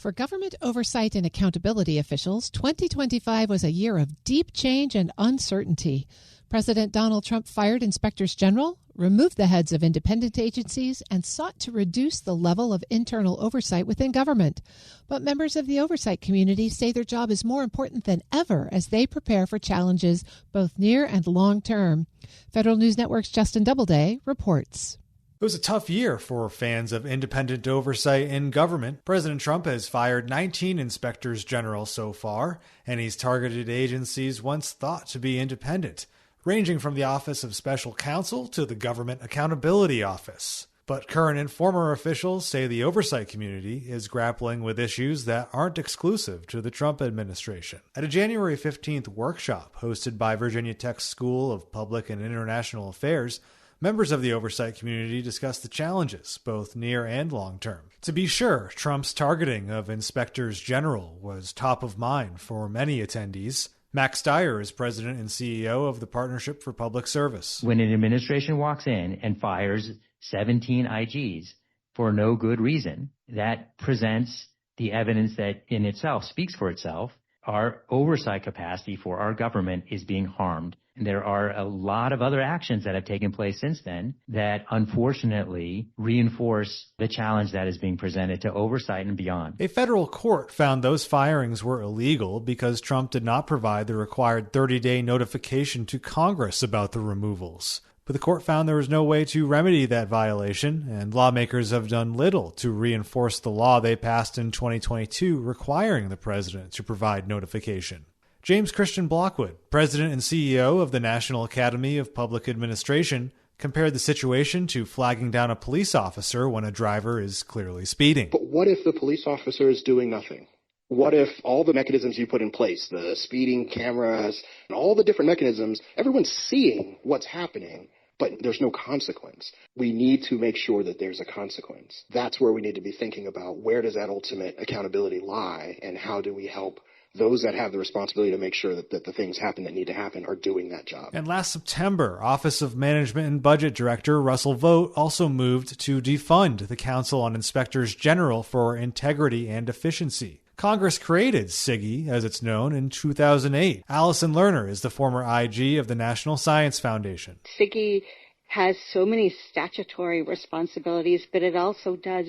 For government oversight and accountability officials, 2025 was a year of deep change and uncertainty. President Donald Trump fired inspectors general, removed the heads of independent agencies, and sought to reduce the level of internal oversight within government. But members of the oversight community say their job is more important than ever as they prepare for challenges both near and long term. Federal News Network's Justin Doubleday reports. It was a tough year for fans of independent oversight in government. President Trump has fired 19 inspectors general so far, and he's targeted agencies once thought to be independent, ranging from the Office of Special Counsel to the Government Accountability Office. But current and former officials say the oversight community is grappling with issues that aren't exclusive to the Trump administration. At a January 15th workshop hosted by Virginia Tech's School of Public and International Affairs, members of the oversight community discussed the challenges, both near and long term. To be sure, Trump's targeting of inspectors general was top of mind for many attendees. Max Dyer is president and CEO of the Partnership for Public Service. When an administration walks in and fires 17 IGs for no good reason, that presents the evidence that in itself speaks for itself. Our oversight capacity for our government is being harmed. And there are a lot of other actions that have taken place since then that unfortunately reinforce the challenge that is being presented to oversight and beyond. A federal court found those firings were illegal because Trump did not provide the required 30-day notification to Congress about the removals. But the court found there was no way to remedy that violation, and lawmakers have done little to reinforce the law they passed in 2022 requiring the president to provide notification. James Christian Blockwood, president and CEO of the National Academy of Public Administration, compared the situation to flagging down a police officer when a driver is clearly speeding. But what if the police officer is doing nothing? What if all the mechanisms you put in place, the speeding cameras, and all the different mechanisms, everyone's seeing what's happening, but there's no consequence? We need to make sure that there's a consequence. That's where we need to be thinking about where does that ultimate accountability lie, and how do we help those that have the responsibility to make sure that the things happen that need to happen are doing that job. And last September, Office of Management and Budget Director Russell Vought also moved to defund the Council on Inspectors General for Integrity and Efficiency. Congress created CIGI, as it's known, in 2008. Allison Lerner is the former IG of the National Science Foundation. CIGI has so many statutory responsibilities, but it also does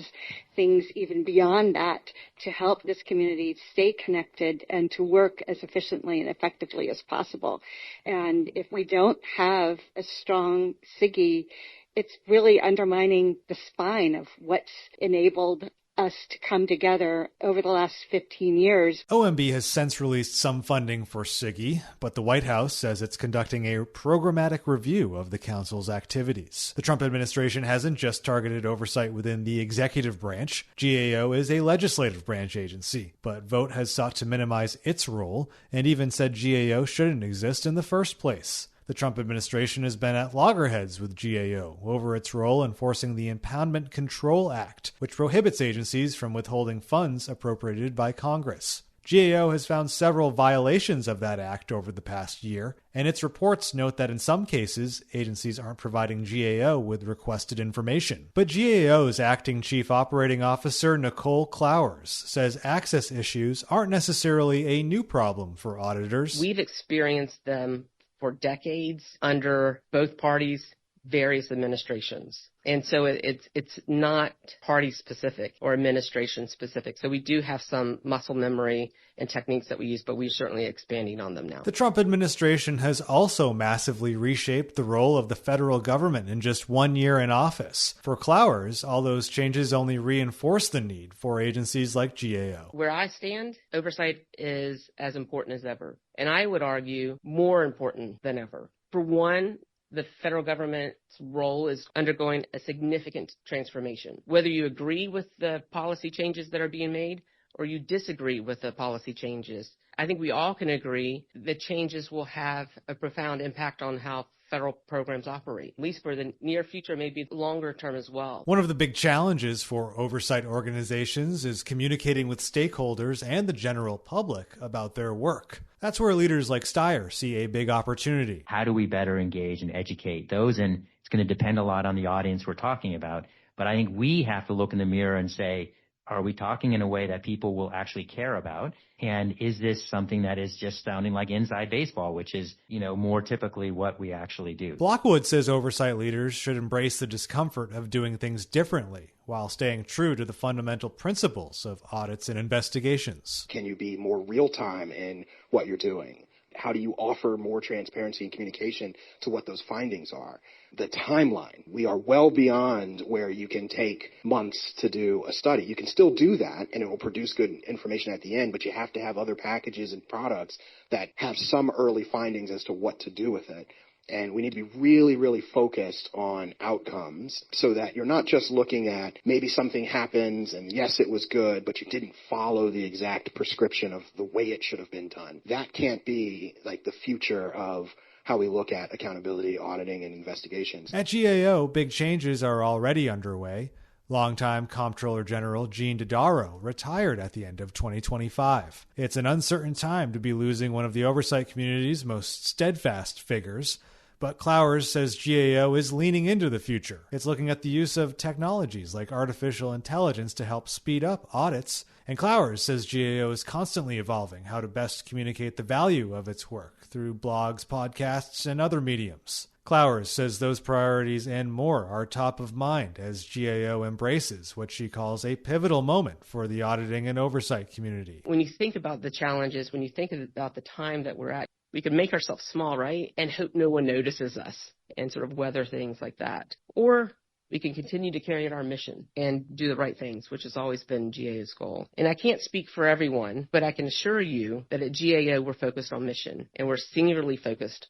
things even beyond that to help this community stay connected and to work as efficiently and effectively as possible. And if we don't have a strong CIGI, it's really undermining the spine of what's enabled us to come together over the last 15 years. OMB has since released some funding for CIGI, but the White House says it's conducting a programmatic review of the council's activities. The Trump administration hasn't just targeted oversight within the executive branch. GAO is a legislative branch agency, but Vought has sought to minimize its role and even said GAO shouldn't exist in the first place. The Trump administration has been at loggerheads with GAO over its role enforcing the Impoundment Control Act, which prohibits agencies from withholding funds appropriated by Congress. GAO has found several violations of that act over the past year, and its reports note that in some cases, agencies aren't providing GAO with requested information. But GAO's acting chief operating officer, Nicole Clowers, says access issues aren't necessarily a new problem for auditors. We've experienced them for decades under both parties' various administrations. And so it's not party specific or administration specific. So we do have some muscle memory and techniques that we use, but we're certainly expanding on them now. The Trump administration has also massively reshaped the role of the federal government in just 1 year in office. For Clowers, all those changes only reinforce the need for agencies like GAO. Where I stand, oversight is as important as ever. And I would argue more important than ever. For one, the federal government's role is undergoing a significant transformation. Whether you agree with the policy changes that are being made or you disagree with the policy changes, I think we all can agree that changes will have a profound impact on how federal programs operate, at least for the near future, maybe longer term as well. One of the big challenges for oversight organizations is communicating with stakeholders and the general public about their work. That's where leaders like Steyer see a big opportunity. How do we better engage and educate those? And it's going to depend a lot on the audience we're talking about. But I think we have to look in the mirror and say, Are we talking in a way that people will actually care about? And is this something that is just sounding like inside baseball, which is, more typically what we actually do? Blockwood says oversight leaders should embrace the discomfort of doing things differently while staying true to the fundamental principles of audits and investigations. Can you be more real-time in what you're doing? How do you offer more transparency and communication to what those findings are? The timeline. We are well beyond where you can take months to do a study. You can still do that, and it will produce good information at the end, but you have to have other packages and products that have some early findings as to what to do with it. And we need to be really, really focused on outcomes so that you're not just looking at maybe something happens and yes, it was good, but you didn't follow the exact prescription of the way it should have been done. That can't be like the future of how we look at accountability, auditing, and investigations. At GAO, big changes are already underway. Longtime Comptroller General Gene Dodaro retired at the end of 2025. It's an uncertain time to be losing one of the oversight community's most steadfast figures, but Clowers says GAO is leaning into the future. It's looking at the use of technologies like artificial intelligence to help speed up audits, and Clowers says GAO is constantly evolving how to best communicate the value of its work through blogs, podcasts, and other mediums. Clowers says those priorities and more are top of mind as GAO embraces what she calls a pivotal moment for the auditing and oversight community. When you think about the challenges, when you think about the time that we're at, we can make ourselves small, right? And hope no one notices us and sort of weather things like that. Or we can continue to carry out our mission and do the right things, which has always been GAO's goal. And I can't speak for everyone, but I can assure you that at GAO we're focused on mission and we're singularly focused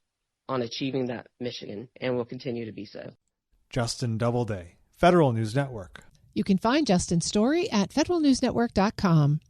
on achieving that mission, and will continue to be so. Justin Doubleday, Federal News Network. You can find Justin's story at federalnewsnetwork.com.